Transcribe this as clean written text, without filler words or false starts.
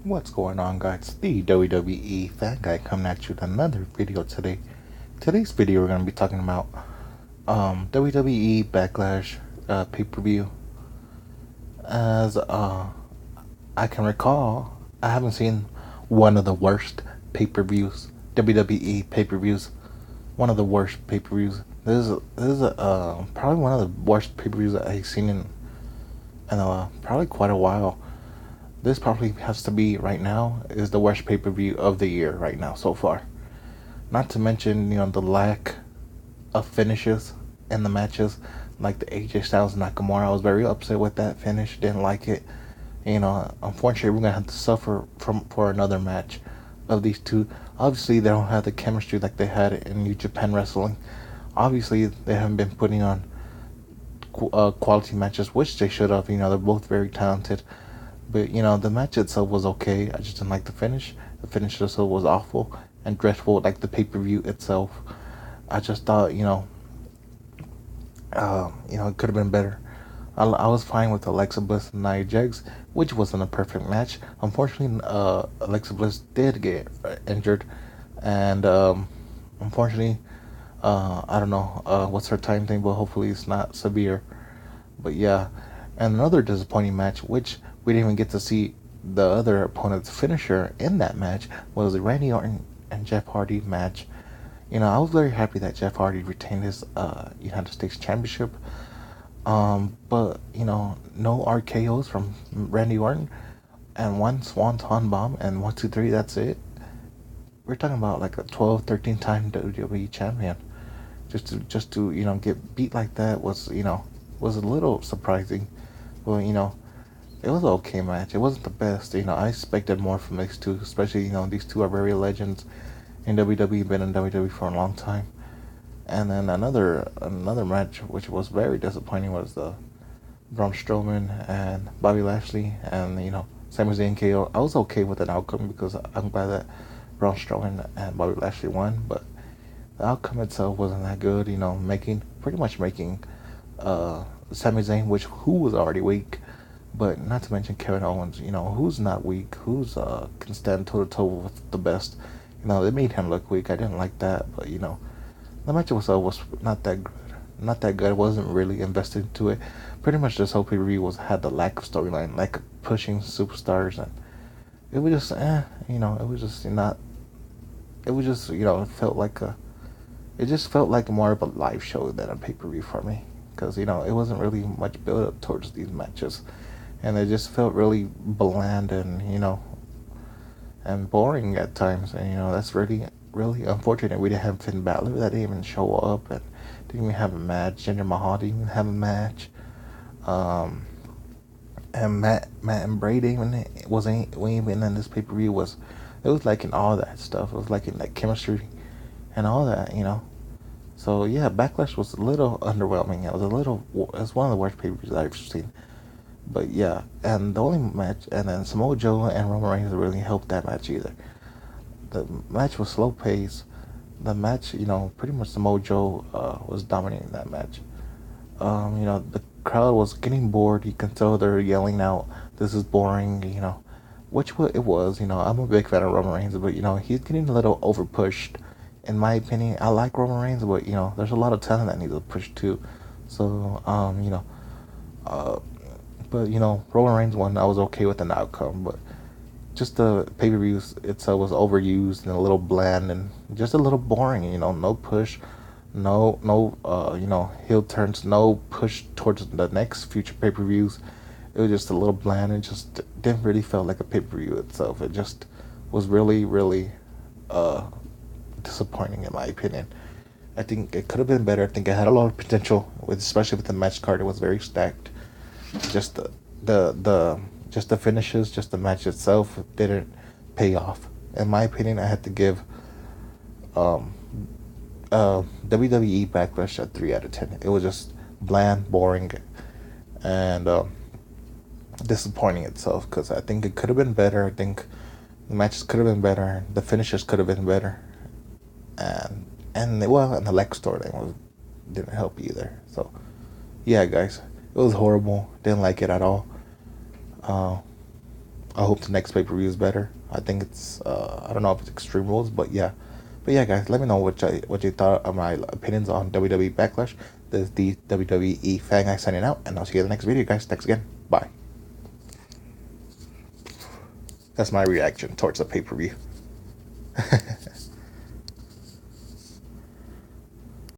What's going on, guys? The WWE Fan Guy coming at you with another video today. Today's video we're going to be talking about WWE Backlash pay-per-view. As I can recall, I haven't seen one of the worst pay-per-views, WWE pay-per-views. One of the worst pay-per-views. This is probably one of the worst pay-per-views that I've seen in probably quite a while. This probably has to be right now is the worst pay per view of the year right now so far. Not to mention the lack of finishes in the matches, like the AJ Styles Nakamura. I was very upset with that finish. Didn't like it. Unfortunately, we're gonna have to suffer for another match of these two. Obviously, they don't have the chemistry like they had in New Japan Wrestling. Obviously, they haven't been putting on quality matches, which they should have. They're both very talented. But the match itself was okay. I just didn't like the finish. The finish itself was awful and dreadful, like the pay per view itself. I just thought, it could have been better. I was fine with Alexa Bliss and Nia Jax, which wasn't a perfect match. Unfortunately, Alexa Bliss did get injured, and unfortunately, I don't know what's her timetable. Hopefully, it's not severe. But yeah, and another disappointing match, which we didn't even get to see the other opponent's finisher in that match, was the Randy Orton and Jeff Hardy match. I was very happy that Jeff Hardy retained his United States Championship. But no RKO's from Randy Orton and one Swanton Bomb and 1, 2, 3. That's it. We're talking about like a 12, 13-time WWE champion. Just to get beat like that was a little surprising. Well, it was an okay match. It wasn't the best. I expected more from these two, especially these two are very legends in WWE, been in WWE for a long time. And then another match which was very disappointing was the Braun Strowman and Bobby Lashley and Sami Zayn KO. I was okay with an outcome because I'm glad that Braun Strowman and Bobby Lashley won, but the outcome itself wasn't that good. Pretty much making Sami Zayn, who was already weak, but not to mention Kevin Owens. Who's not weak, who's can stand toe to toe with the best. It made him look weak. I didn't like that, but the match itself was not that good. Not that good. I wasn't really invested into it. Pretty much this whole pay-per-view had the lack of storyline, lack of pushing superstars, and it was just it was just not. It was just it just felt like more of a live show than a pay-per-view for me, because it wasn't really much build up towards these matches, and it just felt really bland and boring at times, and that's really unfortunate. We didn't have Finn Balor, that didn't even show up, and didn't even have a match. Jinder Mahal didn't even have a match. And Matt and Bray wasn't even in this pay per view. It was like in all that stuff. It was like in like chemistry and all that. So yeah, Backlash was a little underwhelming. It was one of the worst pay per views I've seen. But yeah, and the only match, and then Samoa Joe and Roman Reigns really helped that match either. The match was slow paced. The match, pretty much Samoa Joe was dominating that match. The crowd was getting bored. You can tell they're yelling out, "This is boring," which it was. I'm a big fan of Roman Reigns, but he's getting a little over pushed. In my opinion, I like Roman Reigns, but there's a lot of talent that needs to push too. So, but Roman Reigns won. I was okay with an outcome, but just the pay per view itself was overused and a little bland and just a little boring. No push, no heel turns, no push towards the next future pay per views. It was just a little bland and just didn't really feel like a pay per view itself. It just was really, really disappointing in my opinion. I think it could have been better. I think it had a lot of potential, especially with the match card. It was very stacked. Just just the finishes, just the match itself didn't pay off. In my opinion, I had to give um, WWE Backlash a 3 out of 10. It was just bland, boring, and disappointing itself because I think it could have been better. I think the matches could have been better. The finishes could have been better, and the Lex storyline didn't help either. So yeah, guys, it was horrible. Didn't like it at all. Uh, I hope the next pay per view is better. I think it's I don't know if it's Extreme Rules, but yeah. But yeah, guys, let me know what you thought of my opinions on WWE Backlash. This is the WWE fan guy signing out, and I'll see you in the next video, guys. Thanks again. Bye. That's my reaction towards the pay per view.